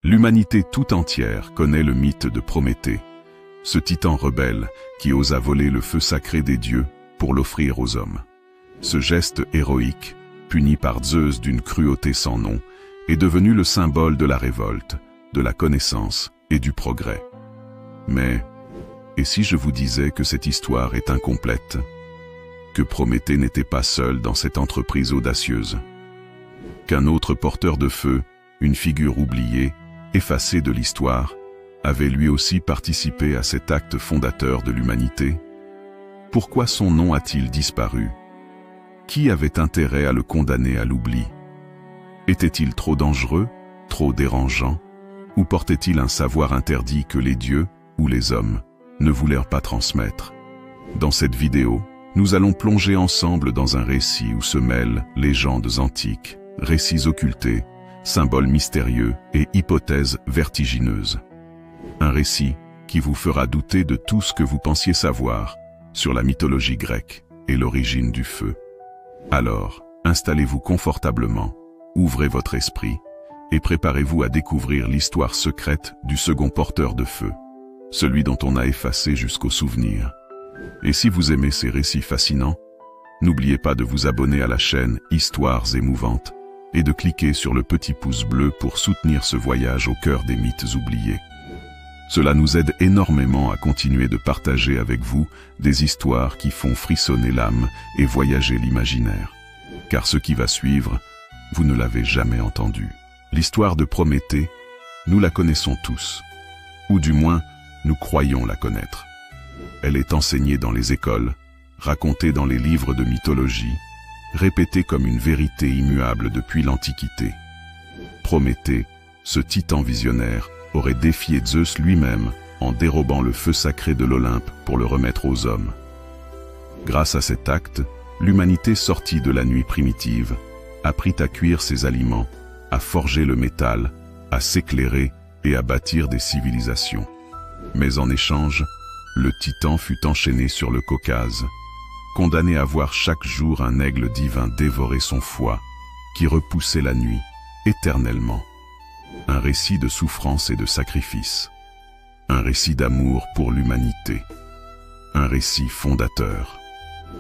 L'humanité tout entière connaît le mythe de Prométhée, ce titan rebelle qui osa voler le feu sacré des dieux pour l'offrir aux hommes. Ce geste héroïque, puni par Zeus d'une cruauté sans nom, est devenu le symbole de la révolte, de la connaissance et du progrès. Mais, et si je vous disais que cette histoire est incomplète? Que Prométhée n'était pas seul dans cette entreprise audacieuse? Qu'un autre porteur de feu, une figure oubliée, effacée de l'histoire, avait lui aussi participé à cet acte fondateur de l'humanité? Pourquoi son nom a-t-il disparu? Qui avait intérêt à le condamner à l'oubli? Était-il trop dangereux, trop dérangeant, ou portait-il un savoir interdit que les dieux, ou les hommes, ne voulèrent pas transmettre? Dans cette vidéo, nous allons plonger ensemble dans un récit où se mêlent légendes antiques, récits occultés, symboles mystérieux et hypothèses vertigineuses. Un récit qui vous fera douter de tout ce que vous pensiez savoir sur la mythologie grecque et l'origine du feu. Alors, installez-vous confortablement, ouvrez votre esprit et préparez-vous à découvrir l'histoire secrète du second porteur de feu, celui dont on a effacé jusqu'au souvenir. Et si vous aimez ces récits fascinants, n'oubliez pas de vous abonner à la chaîne Histoires émouvantes et de cliquer sur le petit pouce bleu pour soutenir ce voyage au cœur des mythes oubliés. Cela nous aide énormément à continuer de partager avec vous des histoires qui font frissonner l'âme et voyager l'imaginaire. Car ce qui va suivre, vous ne l'avez jamais entendu. L'histoire de Prométhée, nous la connaissons tous, ou du moins, nous croyons la connaître. Elle est enseignée dans les écoles, racontée dans les livres de mythologie, répétée comme une vérité immuable depuis l'Antiquité. Prométhée, ce titan visionnaire, aurait défié Zeus lui-même en dérobant le feu sacré de l'Olympe pour le remettre aux hommes. Grâce à cet acte, l'humanité sortie de la nuit primitive apprit à cuire ses aliments, à forger le métal, à s'éclairer et à bâtir des civilisations. Mais en échange, le titan fut enchaîné sur le Caucase, condamné à voir chaque jour un aigle divin dévorer son foie, qui repoussait la nuit, éternellement. Un récit de souffrance et de sacrifice. Un récit d'amour pour l'humanité. Un récit fondateur.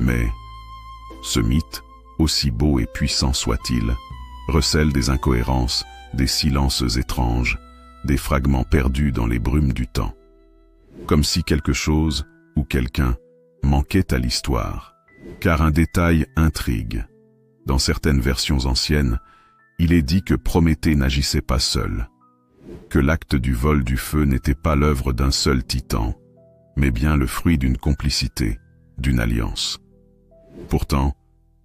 Mais ce mythe, aussi beau et puissant soit-il, recèle des incohérences, des silences étranges, des fragments perdus dans les brumes du temps. Comme si quelque chose, ou quelqu'un, manquait à l'histoire. Car un détail intrigue. Dans certaines versions anciennes, il est dit que Prométhée n'agissait pas seul, que l'acte du vol du feu n'était pas l'œuvre d'un seul titan, mais bien le fruit d'une complicité, d'une alliance. Pourtant,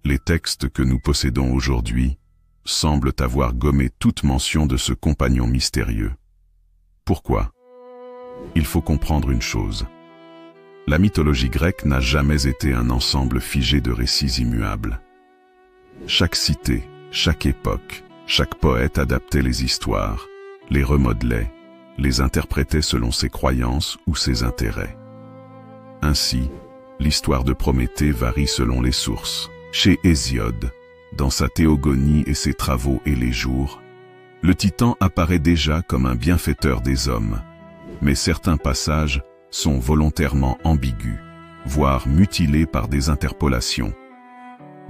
les textes que nous possédons aujourd'hui semblent avoir gommé toute mention de ce compagnon mystérieux. Pourquoi? Il faut comprendre une chose. La mythologie grecque n'a jamais été un ensemble figé de récits immuables. Chaque cité, chaque époque, chaque poète adaptait les histoires, les remodelait, les interprétait selon ses croyances ou ses intérêts. Ainsi, l'histoire de Prométhée varie selon les sources. Chez Hésiode, dans sa Théogonie et ses travaux et les jours, le titan apparaît déjà comme un bienfaiteur des hommes, mais certains passages sont volontairement ambigus, voire mutilés par des interpolations.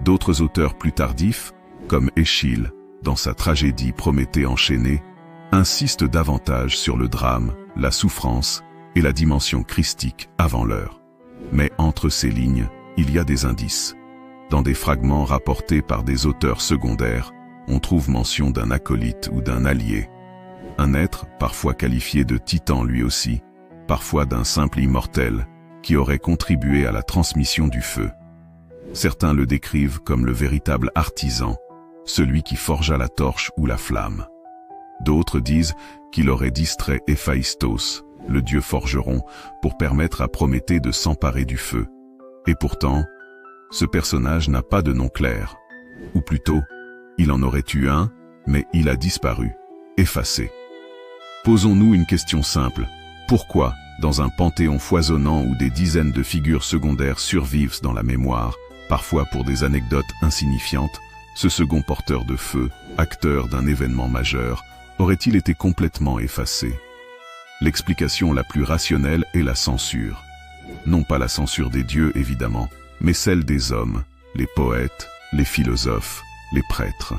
D'autres auteurs plus tardifs, comme Échille, dans sa tragédie Prométhée enchaîné, insistent davantage sur le drame, la souffrance et la dimension christique avant l'heure. Mais entre ces lignes, il y a des indices. Dans des fragments rapportés par des auteurs secondaires, on trouve mention d'un acolyte ou d'un allié. Un être, parfois qualifié de titan lui aussi, parfois d'un simple immortel, qui aurait contribué à la transmission du feu. Certains le décrivent comme le véritable artisan, celui qui forgea la torche ou la flamme. D'autres disent qu'il aurait distrait Héphaïstos, le dieu forgeron, pour permettre à Prométhée de s'emparer du feu. Et pourtant, ce personnage n'a pas de nom clair. Ou plutôt, il en aurait eu un, mais il a disparu, effacé. Posons-nous une question simple. Pourquoi, dans un panthéon foisonnant où des dizaines de figures secondaires survivent dans la mémoire, parfois pour des anecdotes insignifiantes, ce second porteur de feu, acteur d'un événement majeur, aurait-il été complètement effacé? L'explication la plus rationnelle est la censure. Non pas la censure des dieux, évidemment, mais celle des hommes, les poètes, les philosophes, les prêtres.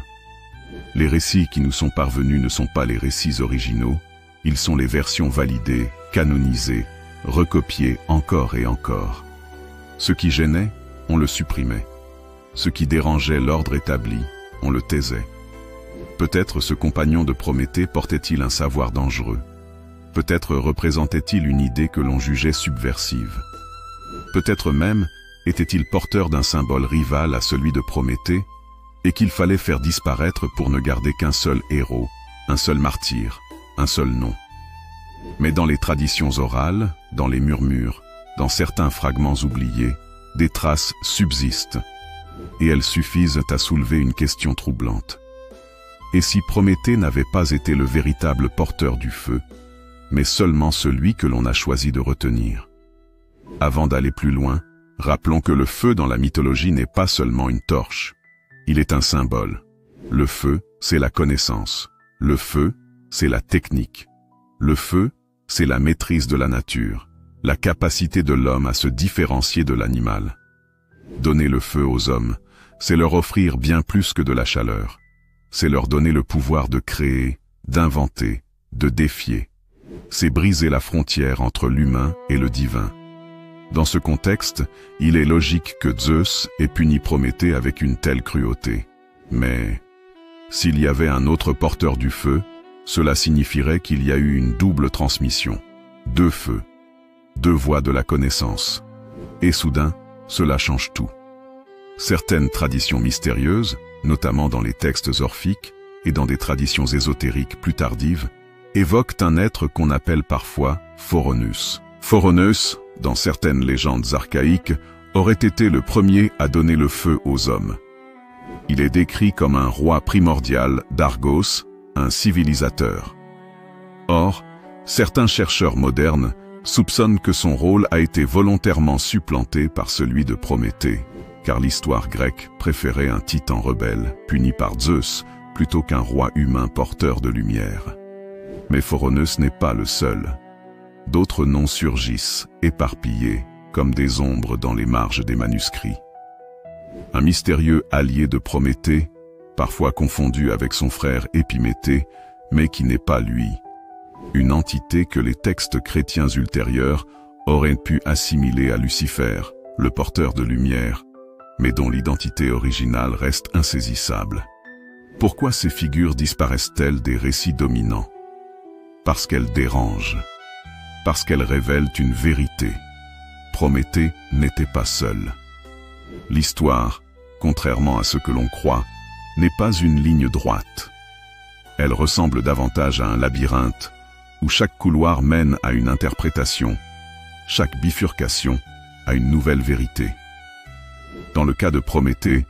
Les récits qui nous sont parvenus ne sont pas les récits originaux, ils sont les versions validées, canonisées, recopiées encore et encore. Ce qui gênait, on le supprimait. Ce qui dérangeait l'ordre établi, on le taisait. Peut-être ce compagnon de Prométhée portait-il un savoir dangereux. Peut-être représentait-il une idée que l'on jugeait subversive. Peut-être même était-il porteur d'un symbole rival à celui de Prométhée, et qu'il fallait faire disparaître pour ne garder qu'un seul héros, un seul martyr, un seul nom. Mais dans les traditions orales, dans les murmures, dans certains fragments oubliés, des traces subsistent, et elles suffisent à soulever une question troublante. Et si Prométhée n'avait pas été le véritable porteur du feu, mais seulement celui que l'on a choisi de retenir? Avant d'aller plus loin, rappelons que le feu dans la mythologie n'est pas seulement une torche. Il est un symbole. Le feu, c'est la connaissance. Le feu, c'est la technique. Le feu, c'est la maîtrise de la nature, la capacité de l'homme à se différencier de l'animal. Donner le feu aux hommes, c'est leur offrir bien plus que de la chaleur. C'est leur donner le pouvoir de créer, d'inventer, de défier. C'est briser la frontière entre l'humain et le divin. Dans ce contexte, il est logique que Zeus ait puni Prométhée avec une telle cruauté. Mais s'il y avait un autre porteur du feu, cela signifierait qu'il y a eu une double transmission. Deux feux, deux voies de la connaissance. Et soudain, cela change tout. Certaines traditions mystérieuses, notamment dans les textes orphiques et dans des traditions ésotériques plus tardives, évoquent un être qu'on appelle parfois Phoroneus. Phoroneus, dans certaines légendes archaïques, aurait été le premier à donner le feu aux hommes. Il est décrit comme un roi primordial d'Argos, un civilisateur. Or, certains chercheurs modernes soupçonnent que son rôle a été volontairement supplanté par celui de Prométhée, car l'histoire grecque préférait un titan rebelle, puni par Zeus, plutôt qu'un roi humain porteur de lumière. Mais Phoroneus n'est pas le seul. D'autres noms surgissent, éparpillés, comme des ombres dans les marges des manuscrits. Un mystérieux allié de Prométhée, parfois confondu avec son frère Épiméthée, mais qui n'est pas lui. Une entité que les textes chrétiens ultérieurs auraient pu assimiler à Lucifer, le porteur de lumière, mais dont l'identité originale reste insaisissable. Pourquoi ces figures disparaissent-elles des récits dominants? Parce qu'elles dérangent. Parce qu'elles révèlent une vérité. Prométhée n'était pas seul. L'histoire, contrairement à ce que l'on croit, n'est pas une ligne droite. Elle ressemble davantage à un labyrinthe, où chaque couloir mène à une interprétation, chaque bifurcation à une nouvelle vérité. Dans le cas de Prométhée,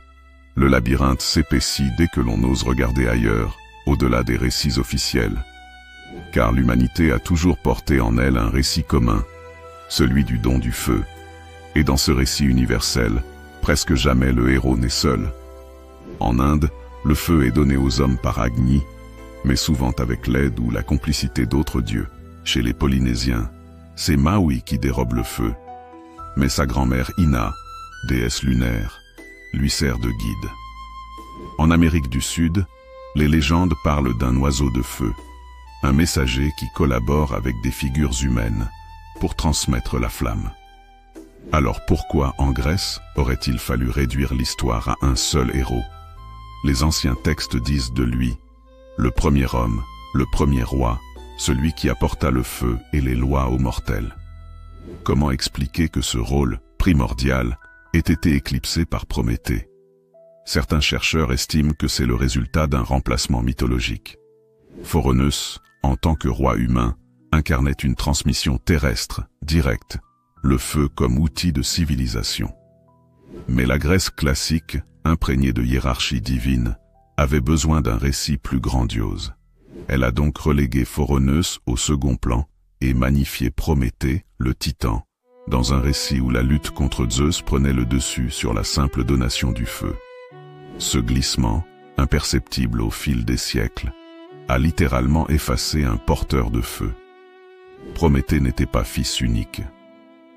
le labyrinthe s'épaissit dès que l'on ose regarder ailleurs, au-delà des récits officiels. Car l'humanité a toujours porté en elle un récit commun, celui du don du feu. Et dans ce récit universel, presque jamais le héros n'est seul. En Inde, le feu est donné aux hommes par Agni, mais souvent avec l'aide ou la complicité d'autres dieux. Chez les Polynésiens, c'est Maui qui dérobe le feu, mais sa grand-mère Ina, déesse lunaire, lui sert de guide. En Amérique du Sud, les légendes parlent d'un oiseau de feu, un messager qui collabore avec des figures humaines pour transmettre la flamme. Alors pourquoi en Grèce aurait-il fallu réduire l'histoire à un seul héros? Les anciens textes disent de lui, le premier homme, le premier roi, celui qui apporta le feu et les lois aux mortels. Comment expliquer que ce rôle primordial ait été éclipsé par Prométhée? Certains chercheurs estiment que c'est le résultat d'un remplacement mythologique. Phoroneus, en tant que roi humain, incarnait une transmission terrestre, directe, le feu comme outil de civilisation. Mais la Grèce classique, imprégnée de hiérarchie divine, avait besoin d'un récit plus grandiose. Elle a donc relégué Phoroneus au second plan et magnifié Prométhée, le titan, dans un récit où la lutte contre Zeus prenait le dessus sur la simple donation du feu. Ce glissement, imperceptible au fil des siècles, a littéralement effacé un porteur de feu. Prométhée n'était pas fils unique.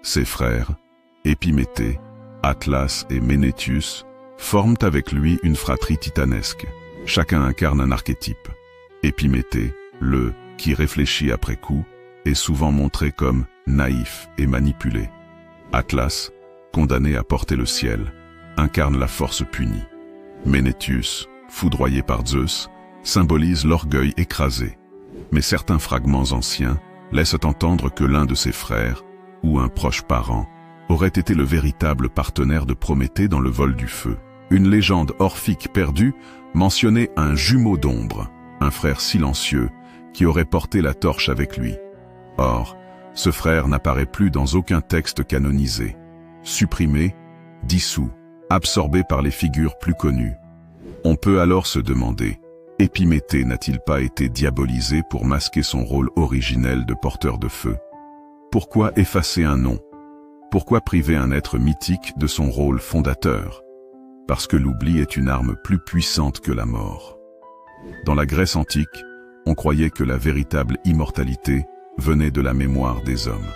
Ses frères, Épiméthée, Atlas et Ménétius, forment avec lui une fratrie titanesque. Chacun incarne un archétype. Épiméthée, le « qui réfléchit après coup », est souvent montré comme naïf et manipulé. Atlas, condamné à porter le ciel, incarne la force punie. Ménétius, foudroyé par Zeus, symbolise l'orgueil écrasé. Mais certains fragments anciens laissent entendre que l'un de ses frères, ou un proche parent, aurait été le véritable partenaire de Prométhée dans le vol du feu. Une légende orphique perdue mentionnait un jumeau d'ombre, un frère silencieux, qui aurait porté la torche avec lui. Or, ce frère n'apparaît plus dans aucun texte canonisé. Supprimé, dissous, absorbé par les figures plus connues. On peut alors se demander, Épiméthée n'a-t-il pas été diabolisé pour masquer son rôle originel de porteur de feu? Pourquoi effacer un nom? Pourquoi priver un être mythique de son rôle fondateur? Parce que l'oubli est une arme plus puissante que la mort. Dans la Grèce antique, on croyait que la véritable immortalité venait de la mémoire des hommes.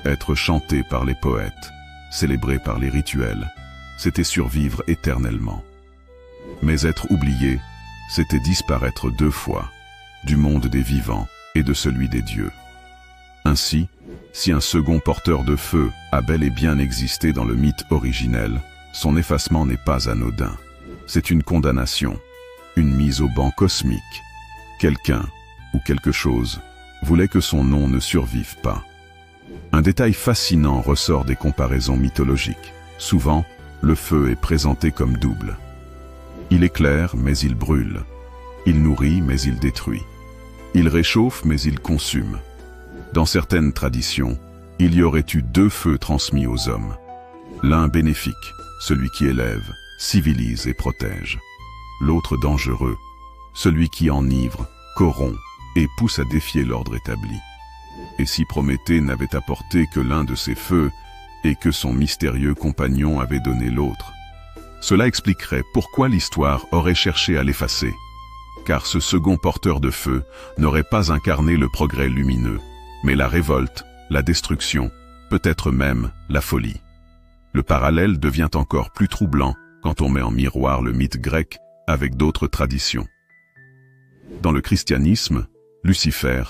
Être chanté par les poètes, célébré par les rituels, c'était survivre éternellement. Mais être oublié, c'était disparaître deux fois, du monde des vivants et de celui des dieux. Ainsi, si un second porteur de feu a bel et bien existé dans le mythe originel, son effacement n'est pas anodin. C'est une condamnation, une mise au ban cosmique. Quelqu'un, ou quelque chose, voulait que son nom ne survive pas. Un détail fascinant ressort des comparaisons mythologiques. Souvent, le feu est présenté comme double. Il éclaire, mais il brûle. Il nourrit, mais il détruit. Il réchauffe, mais il consume. Dans certaines traditions, il y aurait eu deux feux transmis aux hommes. L'un bénéfique, celui qui élève, civilise et protège. L'autre dangereux, celui qui enivre, corrompt et pousse à défier l'ordre établi. Et si Prométhée n'avait apporté que l'un de ces feux et que son mystérieux compagnon avait donné l'autre? Cela expliquerait pourquoi l'histoire aurait cherché à l'effacer. Car ce second porteur de feu n'aurait pas incarné le progrès lumineux, mais la révolte, la destruction, peut-être même la folie. Le parallèle devient encore plus troublant quand on met en miroir le mythe grec avec d'autres traditions. Dans le christianisme, Lucifer,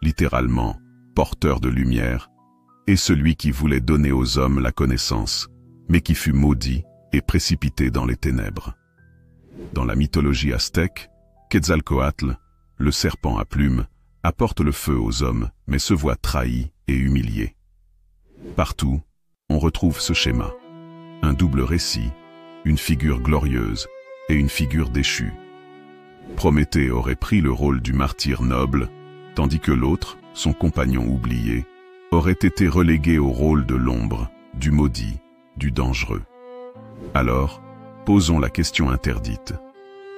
littéralement porteur de lumière, est celui qui voulait donner aux hommes la connaissance, mais qui fut maudit et précipité dans les ténèbres. Dans la mythologie aztèque, Quetzalcoatl, le serpent à plumes, apporte le feu aux hommes, mais se voit trahi et humilié. Partout, on retrouve ce schéma. Un double récit, une figure glorieuse et une figure déchue. Prométhée aurait pris le rôle du martyr noble, tandis que l'autre, son compagnon oublié, aurait été relégué au rôle de l'ombre, du maudit, du dangereux. Alors, posons la question interdite.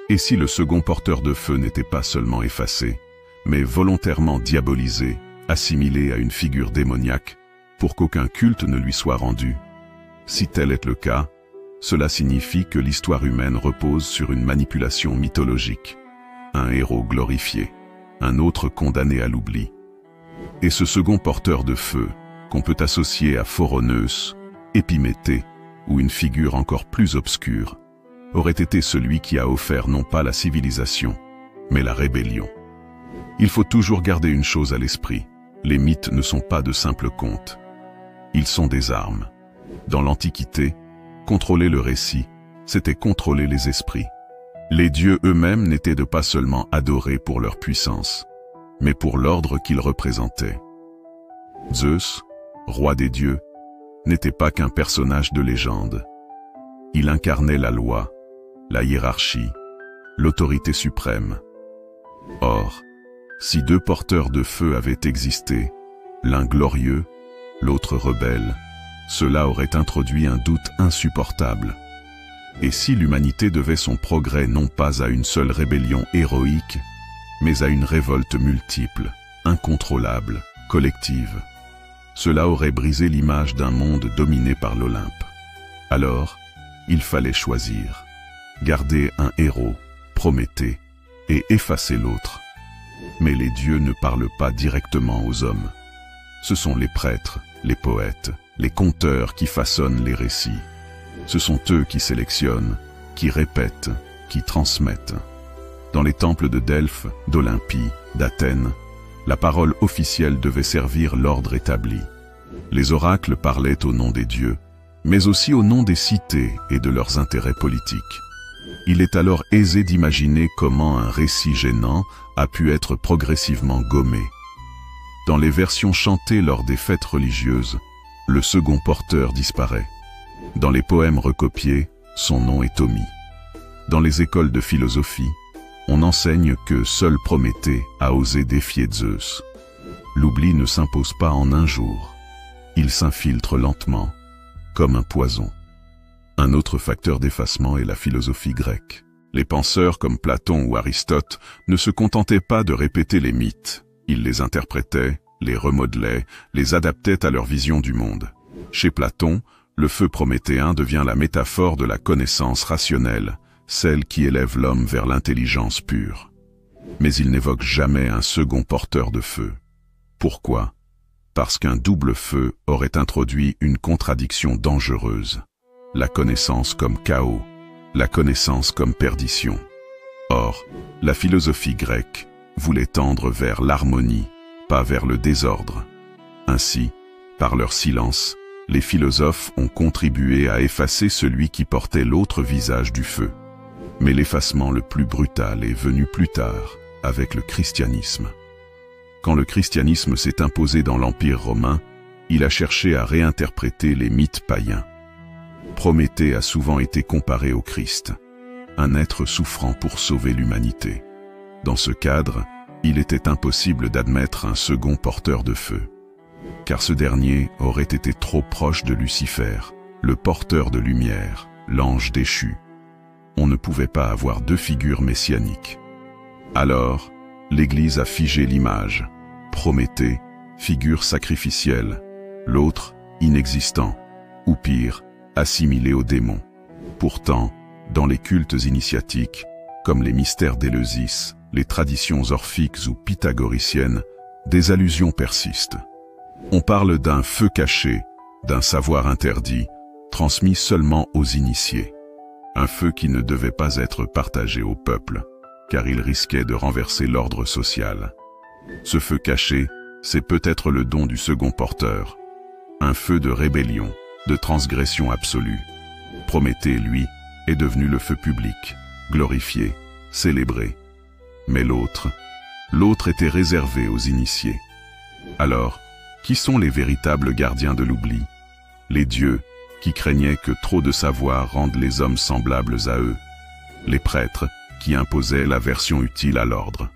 Et si le second porteur de feu n'était pas seulement effacé, mais volontairement diabolisé, assimilé à une figure démoniaque, pour qu'aucun culte ne lui soit rendu? Si tel est le cas, cela signifie que l'histoire humaine repose sur une manipulation mythologique. Un héros glorifié, un autre condamné à l'oubli. Et ce second porteur de feu, qu'on peut associer à Phoroneus, Épiméthée, ou une figure encore plus obscure, aurait été celui qui a offert non pas la civilisation, mais la rébellion. Il faut toujours garder une chose à l'esprit, les mythes ne sont pas de simples contes. Ils sont des armes. Dans l'Antiquité, contrôler le récit, c'était contrôler les esprits. Les dieux eux-mêmes n'étaient pas seulement adorés pour leur puissance, mais pour l'ordre qu'ils représentaient. Zeus, roi des dieux, n'était pas qu'un personnage de légende. Il incarnait la loi, la hiérarchie, l'autorité suprême. Or, si deux porteurs de feu avaient existé, l'un glorieux, l'autre rebelle, cela aurait introduit un doute insupportable. Et si l'humanité devait son progrès non pas à une seule rébellion héroïque, mais à une révolte multiple, incontrôlable, collective, cela aurait brisé l'image d'un monde dominé par l'Olympe. Alors, il fallait choisir, garder un héros, Prométhée, et effacer l'autre, Mais les dieux ne parlent pas directement aux hommes. Ce sont les prêtres, les poètes, les conteurs qui façonnent les récits. Ce sont eux qui sélectionnent, qui répètent, qui transmettent. Dans les temples de Delphes, d'Olympie, d'Athènes, la parole officielle devait servir l'ordre établi. Les oracles parlaient au nom des dieux, mais aussi au nom des cités et de leurs intérêts politiques. Il est alors aisé d'imaginer comment un récit gênant a pu être progressivement gommé. Dans les versions chantées lors des fêtes religieuses, le second porteur disparaît. Dans les poèmes recopiés, son nom est omis. Dans les écoles de philosophie, on enseigne que seul Prométhée a osé défier Zeus. L'oubli ne s'impose pas en un jour. Il s'infiltre lentement, comme un poison. Un autre facteur d'effacement est la philosophie grecque. Les penseurs comme Platon ou Aristote ne se contentaient pas de répéter les mythes. Ils les interprétaient, les remodelaient, les adaptaient à leur vision du monde. Chez Platon, le feu prométhéen devient la métaphore de la connaissance rationnelle, celle qui élève l'homme vers l'intelligence pure. Mais il n'évoque jamais un second porteur de feu. Pourquoi? Parce qu'un double feu aurait introduit une contradiction dangereuse. La connaissance comme chaos, la connaissance comme perdition. Or, la philosophie grecque voulait tendre vers l'harmonie, pas vers le désordre. Ainsi, par leur silence, les philosophes ont contribué à effacer celui qui portait l'autre visage du feu. Mais l'effacement le plus brutal est venu plus tard, avec le christianisme. Quand le christianisme s'est imposé dans l'Empire romain, il a cherché à réinterpréter les mythes païens. Prométhée a souvent été comparé au Christ, un être souffrant pour sauver l'humanité. Dans ce cadre, il était impossible d'admettre un second porteur de feu, car ce dernier aurait été trop proche de Lucifer, le porteur de lumière, l'ange déchu. On ne pouvait pas avoir deux figures messianiques. Alors, l'Église a figé l'image. Prométhée, figure sacrificielle, l'autre, inexistant, ou pire, assimilé aux démons. Pourtant, dans les cultes initiatiques, comme les mystères d'Éleusis, les traditions orphiques ou pythagoriciennes, des allusions persistent. On parle d'un feu caché, d'un savoir interdit, transmis seulement aux initiés. Un feu qui ne devait pas être partagé au peuple, car il risquait de renverser l'ordre social. Ce feu caché, c'est peut-être le don du second porteur. Un feu de rébellion, de transgression absolue. Prométhée, lui, est devenu le feu public, glorifié, célébré. Mais l'autre était réservé aux initiés. Alors, qui sont les véritables gardiens de l'oubli? Les dieux, qui craignaient que trop de savoir rende les hommes semblables à eux. Les prêtres, qui imposaient la version utile à l'ordre.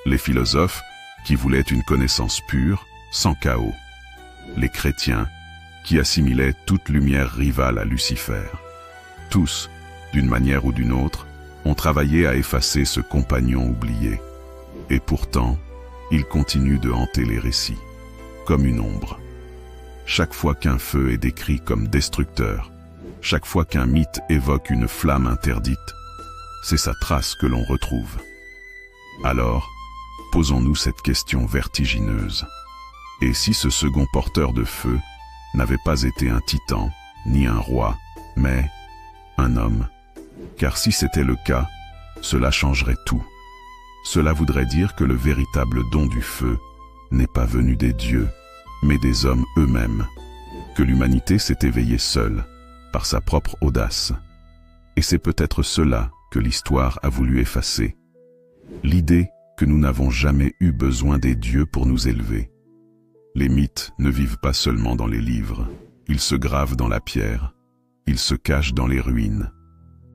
Les philosophes, qui voulaient une connaissance pure, sans chaos. Les chrétiens, qui assimilaient toute lumière rivale à Lucifer. Tous, d'une manière ou d'une autre, ont travaillé à effacer ce compagnon oublié. Et pourtant, il continue de hanter les récits, comme une ombre. Chaque fois qu'un feu est décrit comme destructeur, chaque fois qu'un mythe évoque une flamme interdite, c'est sa trace que l'on retrouve. Alors, posons-nous cette question vertigineuse. Et si ce second porteur de feu n'avait pas été un titan, ni un roi, mais un homme? Car si c'était le cas, cela changerait tout. Cela voudrait dire que le véritable don du feu n'est pas venu des dieux, mais des hommes eux-mêmes, que l'humanité s'est éveillée seule, par sa propre audace. Et c'est peut-être cela que l'histoire a voulu effacer. L'idée que nous n'avons jamais eu besoin des dieux pour nous élever. Les mythes ne vivent pas seulement dans les livres, ils se gravent dans la pierre, ils se cachent dans les ruines.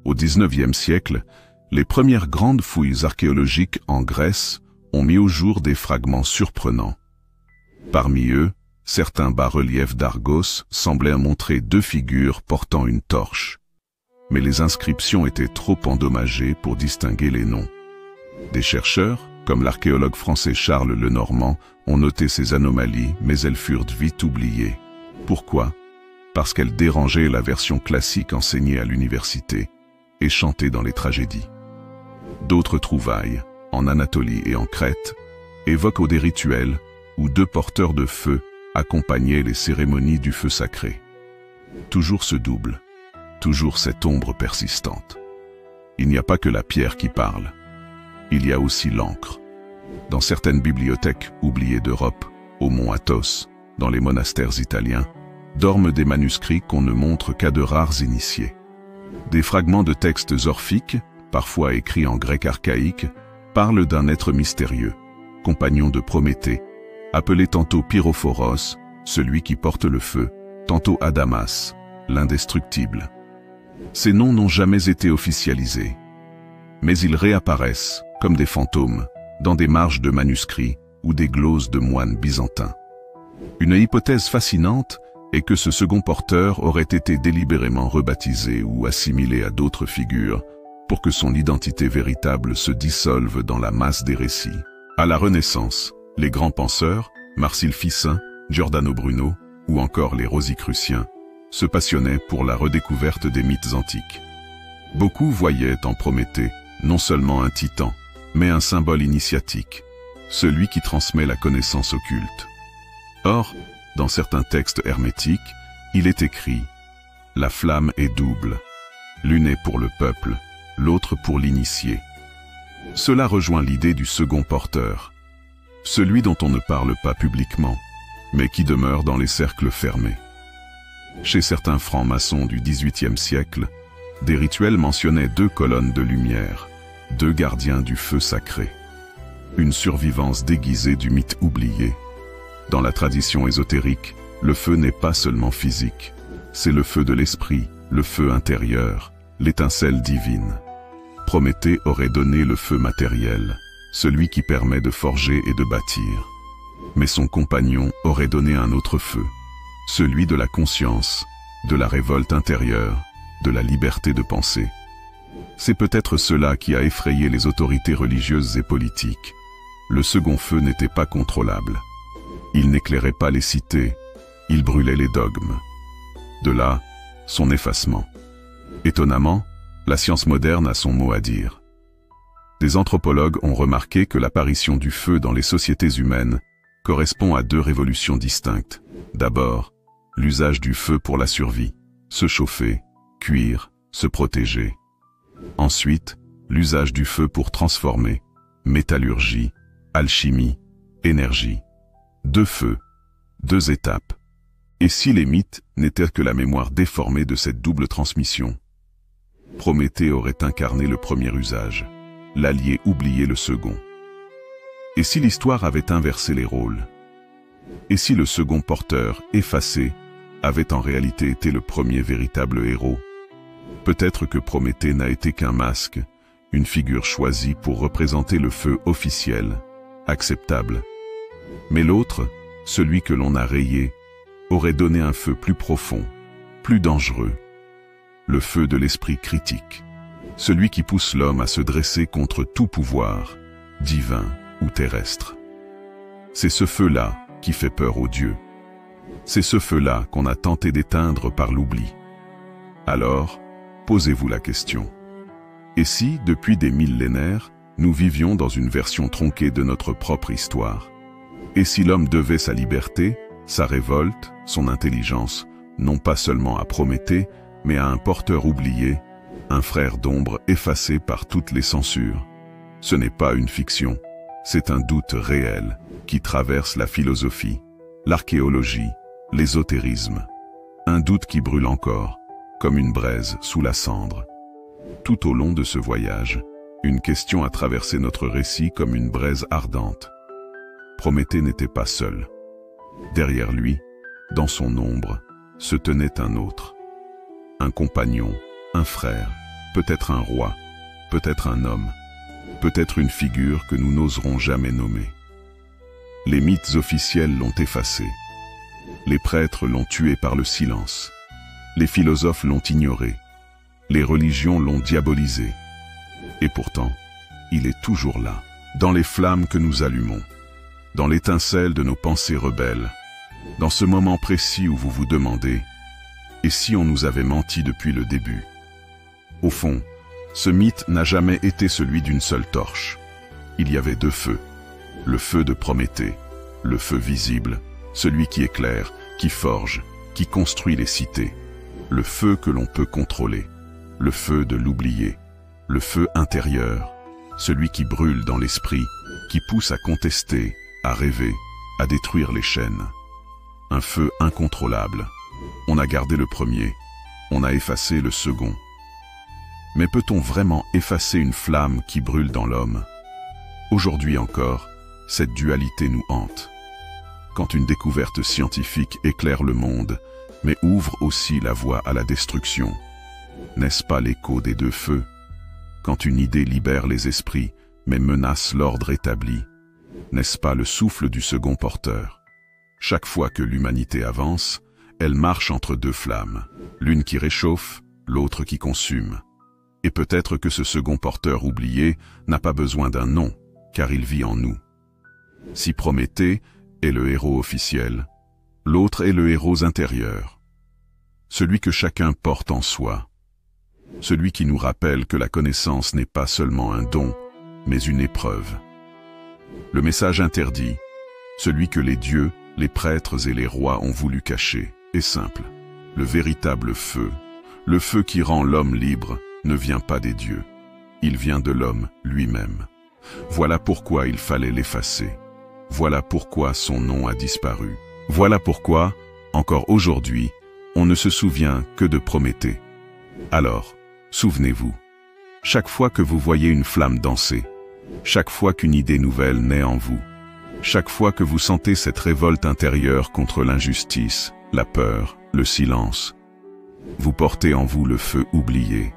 Au XIXe siècle, les premières grandes fouilles archéologiques en Grèce ont mis au jour des fragments surprenants. Parmi eux, certains bas-reliefs d'Argos semblaient montrer deux figures portant une torche. Mais les inscriptions étaient trop endommagées pour distinguer les noms. Des chercheurs, comme l'archéologue français Charles Lenormand, ont noté ces anomalies, mais elles furent vite oubliées. Pourquoi? Parce qu'elles dérangeaient la version classique enseignée à l'université et chantée dans les tragédies. D'autres trouvailles, en Anatolie et en Crète, évoquent des rituels où 2 porteurs de feu accompagnaient les cérémonies du feu sacré. Toujours ce double, toujours cette ombre persistante. Il n'y a pas que la pierre qui parle, il y a aussi l'encre. Dans certaines bibliothèques oubliées d'Europe, au mont Athos, dans les monastères italiens, dorment des manuscrits qu'on ne montre qu'à de rares initiés. Des fragments de textes orphiques, parfois écrits en grec archaïque, parlent d'un être mystérieux, compagnon de Prométhée, appelé tantôt Pyrophoros, celui qui porte le feu, tantôt Adamas, l'indestructible. Ces noms n'ont jamais été officialisés, mais ils réapparaissent, comme des fantômes, dans des marges de manuscrits ou des gloses de moines byzantins. Une hypothèse fascinante est que ce second porteur aurait été délibérément rebaptisé ou assimilé à d'autres figures pour que son identité véritable se dissolve dans la masse des récits. À la Renaissance, les grands penseurs, Marcille Ficin, Giordano Bruno ou encore les Rosicruciens, se passionnaient pour la redécouverte des mythes antiques. Beaucoup voyaient en Prométhée non seulement un titan, mais un symbole initiatique, celui qui transmet la connaissance occulte. Or, dans certains textes hermétiques, il est écrit « La flamme est double, l'une est pour le peuple, l'autre pour l'initié ». Cela rejoint l'idée du second porteur, celui dont on ne parle pas publiquement, mais qui demeure dans les cercles fermés. Chez certains francs-maçons du XVIIIe siècle, des rituels mentionnaient 2 colonnes de lumière, 2 gardiens du feu sacré. Une survivance déguisée du mythe oublié. Dans la tradition ésotérique, le feu n'est pas seulement physique, c'est le feu de l'esprit, le feu intérieur, l'étincelle divine. Prométhée aurait donné le feu matériel, celui qui permet de forger et de bâtir. Mais son compagnon aurait donné un autre feu, celui de la conscience, de la révolte intérieure, de la liberté de penser. C'est peut-être cela qui a effrayé les autorités religieuses et politiques. Le second feu n'était pas contrôlable. Il n'éclairait pas les cités, il brûlait les dogmes. De là, son effacement. Étonnamment, la science moderne a son mot à dire. Des anthropologues ont remarqué que l'apparition du feu dans les sociétés humaines correspond à 2 révolutions distinctes. D'abord, l'usage du feu pour la survie, se chauffer, cuire, se protéger. Ensuite, l'usage du feu pour transformer, métallurgie, alchimie, énergie. 2 feux, 2 étapes. Et si les mythes n'étaient que la mémoire déformée de cette double transmission? Prométhée aurait incarné le premier usage, l'allié oublié le second. Et si l'histoire avait inversé les rôles? Et si le second porteur, effacé, avait en réalité été le premier véritable héros? Peut-être que Prométhée n'a été qu'un masque, une figure choisie pour représenter le feu officiel, acceptable. Mais l'autre, celui que l'on a rayé, aurait donné un feu plus profond, plus dangereux. Le feu de l'esprit critique, celui qui pousse l'homme à se dresser contre tout pouvoir, divin ou terrestre. C'est ce feu-là qui fait peur aux dieux. C'est ce feu-là qu'on a tenté d'éteindre par l'oubli. Alors, posez-vous la question. Et si, depuis des millénaires, nous vivions dans une version tronquée de notre propre histoire? Et si l'homme devait sa liberté, sa révolte, son intelligence, non pas seulement à Prométhée, mais à un porteur oublié, un frère d'ombre effacé par toutes les censures? Ce n'est pas une fiction, c'est un doute réel qui traverse la philosophie, l'archéologie, l'ésotérisme. Un doute qui brûle encore, comme une braise sous la cendre. Tout au long de ce voyage, une question a traversé notre récit comme une braise ardente. Prométhée n'était pas seul. Derrière lui, dans son ombre, se tenait un autre. Un compagnon, un frère, peut-être un roi, peut-être un homme, peut-être une figure que nous n'oserons jamais nommer. Les mythes officiels l'ont effacé. Les prêtres l'ont tué par le silence. Les philosophes l'ont ignoré. Les religions l'ont diabolisé. Et pourtant, il est toujours là, dans les flammes que nous allumons, dans l'étincelle de nos pensées rebelles, dans ce moment précis où vous vous demandez « Et si on nous avait menti depuis le début ?» Au fond, ce mythe n'a jamais été celui d'une seule torche. Il y avait 2 feux. Le feu de Prométhée, le feu visible, celui qui éclaire, qui forge, qui construit les cités. Le feu que l'on peut contrôler, le feu de l'oublié, le feu intérieur, celui qui brûle dans l'esprit, qui pousse à contester, à rêver, à détruire les chaînes. Un feu incontrôlable. On a gardé le premier, on a effacé le second. Mais peut-on vraiment effacer une flamme qui brûle dans l'homme? Aujourd'hui encore, cette dualité nous hante. Quand une découverte scientifique éclaire le monde, mais ouvre aussi la voie à la destruction, n'est-ce pas l'écho des deux feux? Quand une idée libère les esprits, mais menace l'ordre établi, n'est-ce pas le souffle du second porteur? Chaque fois que l'humanité avance, elle marche entre deux flammes, l'une qui réchauffe, l'autre qui consume. Et peut-être que ce second porteur oublié n'a pas besoin d'un nom, car il vit en nous. Si Prométhée est le héros officiel, l'autre est le héros intérieur, celui que chacun porte en soi, celui qui nous rappelle que la connaissance n'est pas seulement un don, mais une épreuve. Le message interdit, celui que les dieux, les prêtres et les rois ont voulu cacher, est simple. Le véritable feu, le feu qui rend l'homme libre, ne vient pas des dieux. Il vient de l'homme lui-même. Voilà pourquoi il fallait l'effacer. Voilà pourquoi son nom a disparu. Voilà pourquoi, encore aujourd'hui, on ne se souvient que de Prométhée. Alors, souvenez-vous, chaque fois que vous voyez une flamme danser, chaque fois qu'une idée nouvelle naît en vous, chaque fois que vous sentez cette révolte intérieure contre l'injustice, la peur, le silence, vous portez en vous le feu oublié,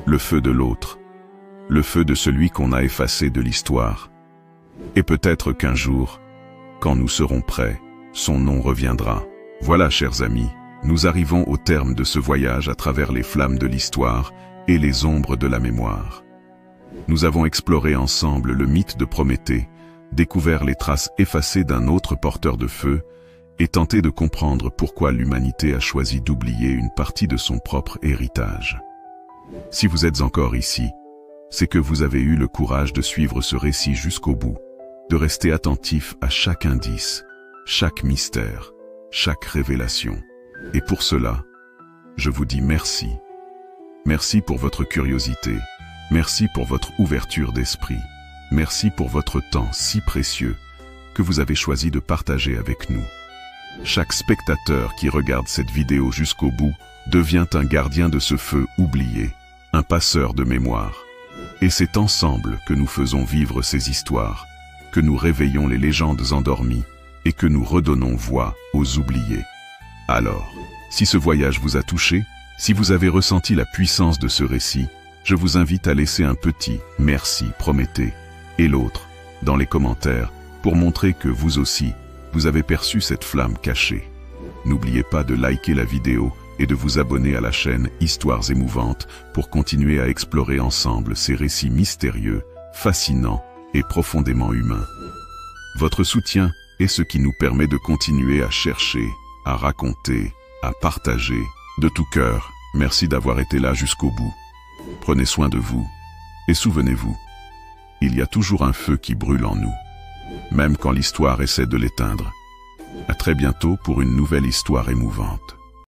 le feu de l'autre, le feu de celui qu'on a effacé de l'histoire. Et peut-être qu'un jour, quand nous serons prêts, son nom reviendra. Voilà, chers amis, nous arrivons au terme de ce voyage à travers les flammes de l'histoire et les ombres de la mémoire. Nous avons exploré ensemble le mythe de Prométhée, découvert les traces effacées d'un autre porteur de feu et tenté de comprendre pourquoi l'humanité a choisi d'oublier une partie de son propre héritage. Si vous êtes encore ici, c'est que vous avez eu le courage de suivre ce récit jusqu'au bout, de rester attentif à chaque indice, chaque mystère, chaque révélation. Et pour cela, je vous dis merci. Merci pour votre curiosité, merci pour votre ouverture d'esprit, merci pour votre temps si précieux que vous avez choisi de partager avec nous. Chaque spectateur qui regarde cette vidéo jusqu'au bout devient un gardien de ce feu oublié, un passeur de mémoire. Et c'est ensemble que nous faisons vivre ces histoires, que nous réveillons les légendes endormies et que nous redonnons voix aux oubliés. Alors, si ce voyage vous a touché, si vous avez ressenti la puissance de ce récit, je vous invite à laisser un petit « Merci Prométhée » et l'autre dans les commentaires pour montrer que vous aussi, vous avez perçu cette flamme cachée. N'oubliez pas de liker la vidéo et de vous abonner à la chaîne Histoires émouvantes pour continuer à explorer ensemble ces récits mystérieux, fascinants et profondément humains. Votre soutien est ce qui nous permet de continuer à chercher, à raconter, à partager. De tout cœur, merci d'avoir été là jusqu'au bout. Prenez soin de vous et souvenez-vous, il y a toujours un feu qui brûle en nous, même quand l'histoire essaie de l'éteindre. À très bientôt pour une nouvelle histoire émouvante.